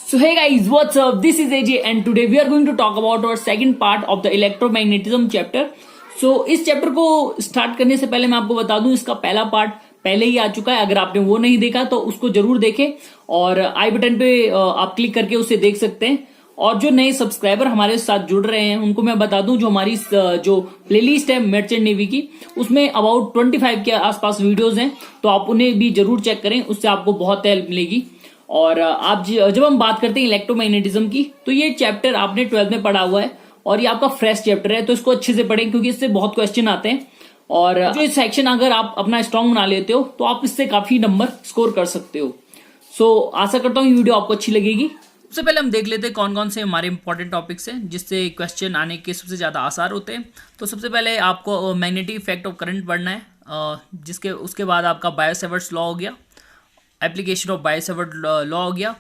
So hey guys, what's up? This is AJ and today we are going to talk about our second part of the electromagnetism chapter. So इस chapter को start करने से पहले मैं आपको बता दूं इसका पहला पार्ट पहले ही आ चुका है। अगर आपने वो नहीं देखा तो उसको जरूर देखें और आई बटन पे आप क्लिक करके उसे देख सकते हैं। और जो नए सब्सक्राइबर हमारे साथ जुड़ रहे हैं उनको मैं बता दूं जो हमारी जो प्लेलिस्ट है मर्चेंट नेवी की उसमें अबाउट 25 के आसपास वीडियोस हैं, तो आप उन्हें भी जरूर चेक करें, उससे आपको बहुत हेल्प मिलेगी। और आप जब हम बात करते हैं इलेक्ट्रोमैग्नेटिज्म की तो ये चैप्टर आपने 12th में पढ़ा हुआ है और ये आपका फ्रेश चैप्टर है, तो इसको अच्छे से पढ़ें क्योंकि इससे बहुत क्वेश्चन आते हैं। और जो इस सेक्शन अगर आप अपना स्ट्रांग बना लेते हो तो आप इससे काफी नंबर स्कोर कर सकते हो। सो आशा करता हूँ ये वीडियो आपको अच्छी लगेगी। सबसे पहले हम देख लेते हैं कौन कौन से हमारे इंपॉर्टेंट टॉपिक्स हैं जिससे क्वेश्चन आने के सबसे ज्यादा आसार होते हैं। तो सबसे पहले आपको मैग्नेटिक इफेक्ट ऑफ करंट पढ़ना है, जिसके उसके बाद आपका बायो-सेवर्ट्स लॉ हो गया, एप्लीकेशन ऑफ बायो-सेवर्ट लॉ हो गया।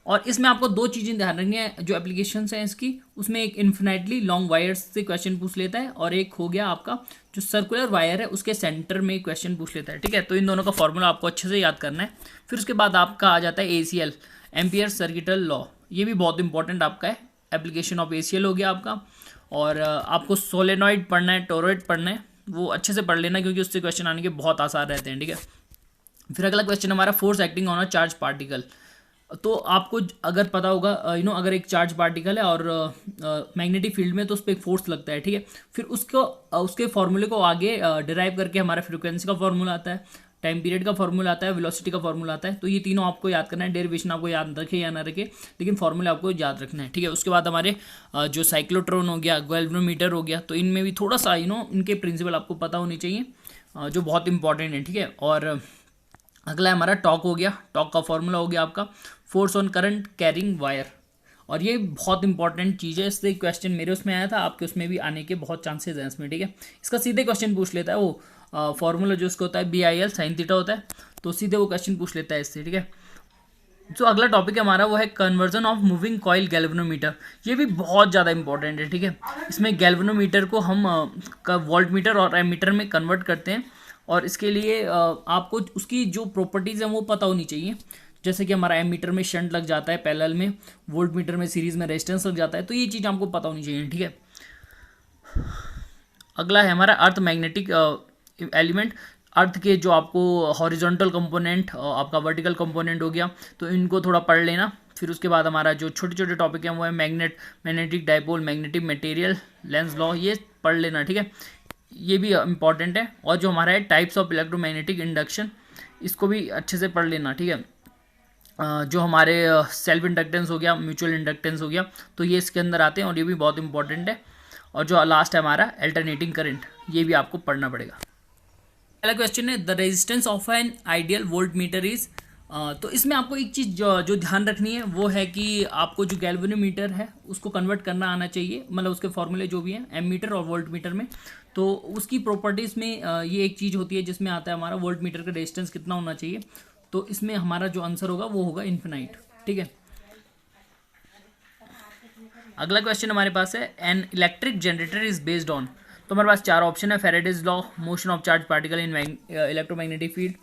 और इसमें आपको दो चीज़ें ध्यान रखनी है जो एप्लीकेशंस हैं इसकी, उसमें एक इन्फिनाइटली लॉन्ग वायर्स से क्वेश्चन पूछ लेता है और एक हो गया आपका जो सर्कुलर वायर है उसके सेंटर में क्वेश्चन पूछ लेता है। ठीक है, तो इन दोनों का फॉर्मूला आपको अच्छे से याद करना है। फिर उसके बाद आपका आ जाता है ACL, एम्पियर सर्किटल लॉ, ये भी बहुत इंपॉर्टेंट आपका है। एप्लीकेशन ऑफ ACL हो गया आपका। और आपको सोलेनॉइड पढ़ना है, टोरॉइड पढ़ना है, वो अच्छे से पढ़ लेना क्योंकि उससे क्वेश्चन आने के बहुत आसार रहते हैं। ठीक है, फिर अगला क्वेश्चन हमारा force acting on a charge particle. तो आपको अगर पता होगा अगर एक चार्ज पार्टिकल है और मैग्नेटिक फील्ड में तो उस पर एक फोर्स लगता है। ठीक है, फिर उसके फॉर्मूले को आगे डिराइव करके हमारा फ्रीक्वेंसी का फॉर्मूला आता है, टाइम पीरियड का फॉर्मूला आता है, वेलोसिटी का फॉर्मूला आता है। तो ये तीनों आपको याद करना है। डेरिवेशन आपको याद रखे या ना रखे लेकिन फॉर्मूले आपको याद रखना है। ठीक है, उसके बाद हमारे जो साइक्लोट्रॉन हो गया, गैल्वेनोमीटर हो गया, तो इनमें भी थोड़ा सा इनके प्रिंसिपल आपको पता होनी चाहिए जो बहुत इंपॉर्टेंट है। ठीक है, और अगला हमारा टॉक हो गया, टॉक का फॉर्मूला हो गया आपका force on current carrying wire, और ये बहुत इंपॉर्टेंट चीज़ है। इससे क्वेश्चन मेरे उसमें आया था, आपके उसमें भी आने के बहुत चांसेस हैं इसमें। ठीक है, इसका सीधे क्वेश्चन पूछ लेता है वो फॉर्मूला जो उसका होता है BIL sin थीटा होता है, तो सीधे वो क्वेश्चन पूछ लेता है इससे। ठीक है, जो अगला टॉपिक है हमारा वो है conversion of moving coil galvanometer. ये भी बहुत ज़्यादा इंपॉर्टेंट है। ठीक है, इसमें गैल्वेनोमीटर को हम वोल्ट मीटर और एमीटर में कन्वर्ट करते हैं और इसके लिए आपको उसकी जो प्रॉपर्टीज़ हैं वो पता होनी चाहिए। जैसे कि हमारा एमीटर में शंट लग जाता है पैरेलल में, वोल्ट मीटर में सीरीज में रेजिस्टेंस लग जाता है, तो ये चीज़ आपको पता होनी चाहिए। ठीक है, अगला है हमारा अर्थ मैग्नेटिक एलिमेंट। अर्थ के जो आपको हॉरिजॉन्टल कंपोनेंट, आपका वर्टिकल कंपोनेंट हो गया, तो इनको थोड़ा पढ़ लेना। फिर उसके बाद हमारा जो छोटे छोटे टॉपिक हैं वो है magnetic dipole, magnetic material, Lenz law, ये पढ़ लेना। ठीक है, ये भी इंपॉर्टेंट है। और जो हमारा है टाइप्स ऑफ इलेक्ट्रोमैग्नेटिक इंडक्शन, इसको भी अच्छे से पढ़ लेना। ठीक है, जो हमारे सेल्फ इंडक्टेंस हो गया, म्यूचुअल इंडक्टेंस हो गया, तो ये इसके अंदर आते हैं और ये भी बहुत इंपॉर्टेंट है। और जो लास्ट है हमारा अल्टरनेटिंग करंट, ये भी आपको पढ़ना पड़ेगा। पहला क्वेश्चन है the resistance of an ideal volt meter is. तो इसमें आपको एक चीज़ जो ध्यान रखनी है वो है कि आपको जो गैल्वेनोमीटर है उसको कन्वर्ट करना आना चाहिए, मतलब उसके फॉर्मूले जो भी हैं एमीटर और वोल्ट मीटर में। तो उसकी प्रॉपर्टीज़ में ये एक चीज़ होती है जिसमें आता है हमारा वोल्ट मीटर का रेजिस्टेंस कितना होना चाहिए। तो इसमें हमारा जो आंसर होगा वो होगा इन्फिनाइट। ठीक है, अगला क्वेश्चन हमारे पास है an electric generator is based on. तो हमारे पास चार ऑप्शन है, Faraday's law, motion of charge particle in electromagnetic field,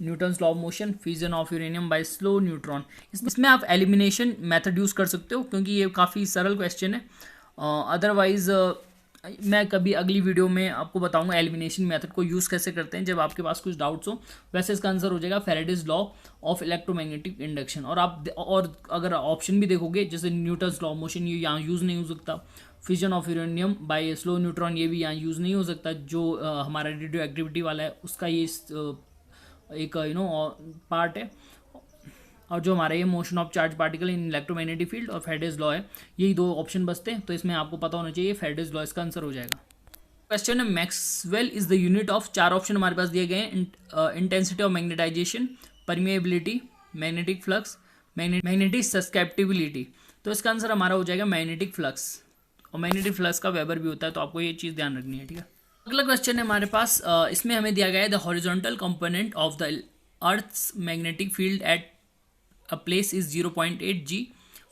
Newton's law of motion, fusion of uranium by slow neutron. इसमें आप एलिमिनेशन मेथड यूज़ कर सकते हो क्योंकि ये काफ़ी सरल क्वेश्चन है। अदरवाइज मैं कभी अगली वीडियो में आपको बताऊंगा एलिमिनेशन मेथड को यूज़ कैसे करते हैं जब आपके पास कुछ डाउट्स हो। वैसे इसका आंसर हो जाएगा Faraday's law of electromagnetic induction. और अगर ऑप्शन भी देखोगे जैसे न्यूटन्स लॉ ऑफ मोशन, ये यहाँ यूज़ नहीं हो सकता। Fusion of uranium by slow neutron, ये भी यहाँ यूज़ नहीं हो सकता। जो हमारा रेडियो एक्टिविटी वाला है उसका ये एक पार्ट है। और जो हमारा ये motion of charge particle in electromagnetic field और फैराडेज लॉ है, यही दो ऑप्शन बचते हैं। तो इसमें आपको पता होना चाहिए फैराडेज लॉ इसका आंसर हो जाएगा। क्वेश्चन है Maxwell is the unit of. चार ऑप्शन हमारे पास दिए गए हैं, intensity of magnetisation, permeability, magnetic flux, magnetic susceptibility. तो इसका आंसर हमारा हो जाएगा मैग्नेटिक फ्लक्स, और मैग्नेटिक फ्लक्स का वेबर भी होता है, तो आपको ये चीज़ ध्यान रखनी है। ठीक है, अगला क्वेश्चन है हमारे पास, इसमें हमें दिया गया है the horizontal component of the earth's magnetic field at a place is 0.8 G.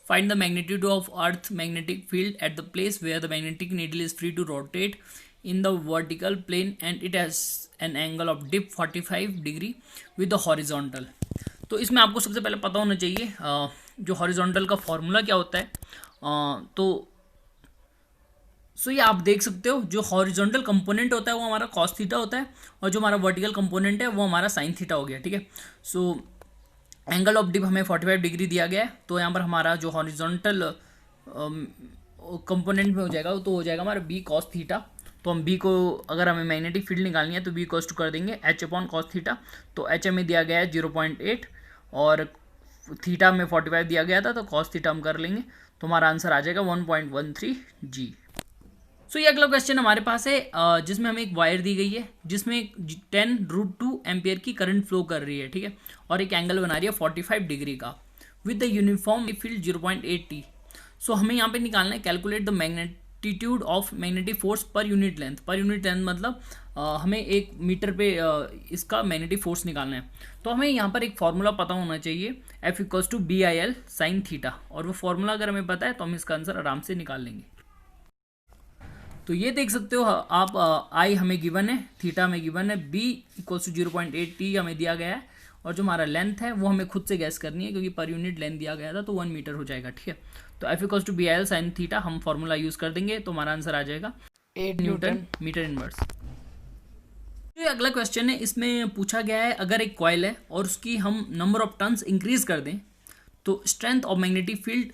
Find the magnitude of Earth magnetic field at the place where the magnetic needle is free to rotate in the vertical plane and it has an angle of dip 45 degree with the horizontal. तो इसमें आपको सबसे पहले पता होना चाहिए जो horizontal का फॉर्मूला क्या होता है। तो ये आप देख सकते हो, जो हॉरिजॉन्टल कंपोनेंट होता है वो हमारा कॉस थीटा होता है, और जो हमारा वर्टिकल कंपोनेंट है वो हमारा साइन थीटा हो गया, ठीक है। सो एंगल ऑफ डिप हमें 45 डिग्री दिया गया है, तो यहाँ पर हमारा जो हॉरिजॉन्टल कंपोनेंट में हो जाएगा तो हो जाएगा हमारा बी कॉस थीटा। तो हम बी को, अगर हमें मैग्नेटिक फील्ड निकालनी है तो बी कॉस टू कर देंगे एच अपॉन कॉस थीटा। तो एच हमें दिया गया है 0.8 और थीटा में 45 दिया गया था, तो कॉस थीटा हम कर लेंगे, तो हमारा आंसर आ जाएगा 1.13 जी। सो ये अगला क्वेश्चन हमारे पास है, जिसमें हमें एक वायर दी गई है जिसमें 10√2 एम्पियर की करंट फ्लो कर रही है, ठीक है, और एक एंगल बना रही है 45 डिग्री का with the uniform field 0.8 t। So हमें यहाँ पे निकालना है calculate the magnitude of magnetic force per unit length. Per unit length मतलब हमें 1 मीटर पे इसका मैग्नेटिक फोर्स निकालना है। तो हमें यहाँ पर एक फार्मूला पता होना चाहिए, F = BIL sin थीटा, और वो फार्मूला अगर हमें पता है तो हम इसका आंसर आराम से निकाल लेंगे। तो ये देख सकते हो आप, आई हमें गिवन है, थीटा हमें गिवन है, B = 0.8 t हमें दिया गया है, और जो हमारा लेंथ है वो हमें खुद से गैस करनी है क्योंकि पर यूनिट लेंथ दिया गया था, तो 1 मीटर हो जाएगा, ठीक है। तो F = BIL sin थीटा हम फॉर्मूला यूज कर देंगे, तो हमारा आंसर आ जाएगा 8 न्यूटन मीटर इनवर्स। जो अगला क्वेश्चन है इसमें पूछा गया है, अगर एक कॉइल है और उसकी हम नंबर ऑफ टर्न्स इंक्रीज कर दें तो स्ट्रेंथ ऑफ मैग्नेटिक फील्ड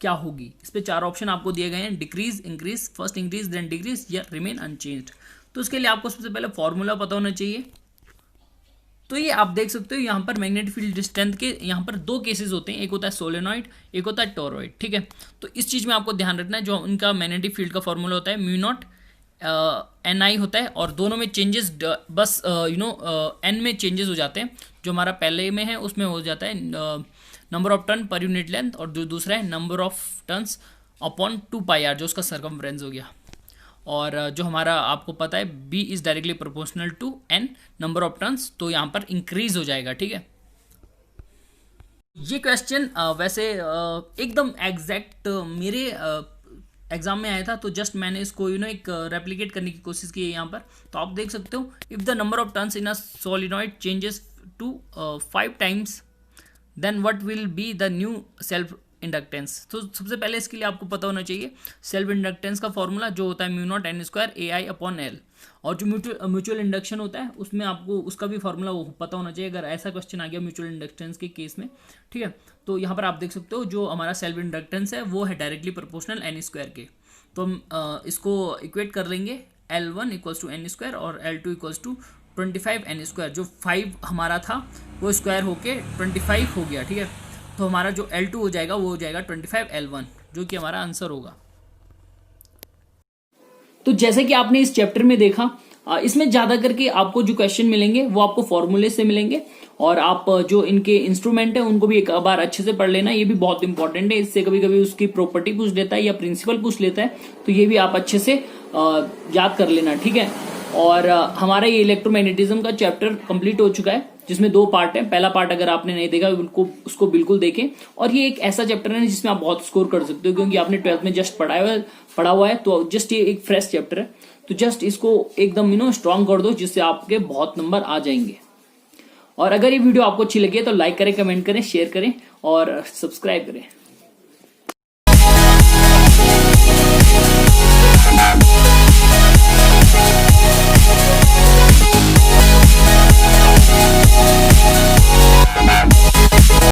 क्या होगी। इस पे 4 ऑप्शन आपको दिए गए हैं, decrease, increase, first increase then decrease या रिमेन अनचेंज्ड। तो उसके लिए आपको सबसे पहले फॉर्मूला पता होना चाहिए। तो ये आप देख सकते हो यहाँ पर मैग्नेटिक फील्ड स्ट्रेंथ के यहाँ पर 2 केसेस होते हैं, एक होता है सोलेनॉइड, एक होता है टोरॉइड, ठीक है। तो इस चीज़ में आपको ध्यान रखना है, जो उनका मैग्नेटिक फील्ड का फॉर्मूला होता है μ0 NI होता है, और दोनों में चेंजेस बस N में चेंजेस हो जाते हैं। जो हमारा पहले में है उसमें हो जाता है नंबर ऑफ टर्न पर यूनिट लेंथ, और जो दूसरा है number of turns upon 2πr जो उसका सर्कमफ्रेंस हो गया। और जो हमारा आपको पता है B is directly proportional to N number of turns, तो यहाँ पर इंक्रीज हो जाएगा, ठीक है। ये क्वेश्चन वैसे एकदम एग्जैक्ट मेरे एग्जाम में आया था, तो जस्ट मैंने इसको एक रेप्लिकेट करने की कोशिश की है यहाँ पर। तो आप देख सकते हो, if the number of turns in a solenoid changes to 5 times then what will be the new self inductance. तो सबसे पहले इसके लिए आपको पता होना चाहिए सेल्फ इंडक्टेंस का फॉर्मूला जो होता है μ0 N² AI/L, और जो म्यूचुअल इंडक्शन होता है उसमें आपको उसका भी फॉर्मूला पता होना चाहिए अगर ऐसा क्वेश्चन आ गया म्यूचुअल इंडक्टेंस के केस में, ठीक है। तो यहाँ पर आप देख सकते हो जो हमारा सेल्फ इंडक्टेंस है वो है डायरेक्टली प्रोपोर्शनल N² के। तो हम इसको इक्वेट कर लेंगे, L1 = N² और L2 = 25 N²। जो 5 हमारा था वो स्क्वायर होके 25 हो गया, ठीक है। तो हमारा जो L2 हो जाएगा वो हो जाएगा 25 L1, जो कि हमारा आंसर होगा। तो जैसे कि आपने इस चैप्टर में देखा, इसमें ज्यादा करके आपको जो क्वेश्चन मिलेंगे वो आपको फॉर्मूले से मिलेंगे, और आप जो इनके इंस्ट्रूमेंट है उनको भी एक बार अच्छे से पढ़ लेना, ये भी बहुत इंपॉर्टेंट है। इससे कभी कभी उसकी प्रॉपर्टी पूछ लेता है या प्रिंसिपल पूछ लेता है, तो ये भी आप अच्छे से याद कर लेना, ठीक है। और हमारा ये इलेक्ट्रोमैग्नेटिज्म का चैप्टर कंप्लीट हो चुका है, जिसमें 2 पार्ट है। पहला पार्ट अगर आपने नहीं देखा उसको बिल्कुल देखें, और ये एक ऐसा चैप्टर है जिसमें आप बहुत स्कोर कर सकते हो, क्योंकि आपने 12th में जस्ट पढ़ा हुआ है, तो जस्ट ये एक फ्रेश चैप्टर है। तो जस्ट इसको एकदम स्ट्रांग कर दो, जिससे आपके बहुत नंबर आ जाएंगे। और अगर ये वीडियो आपको अच्छी लगी है तो लाइक करें, कमेंट करें, शेयर करें और सब्सक्राइब करें।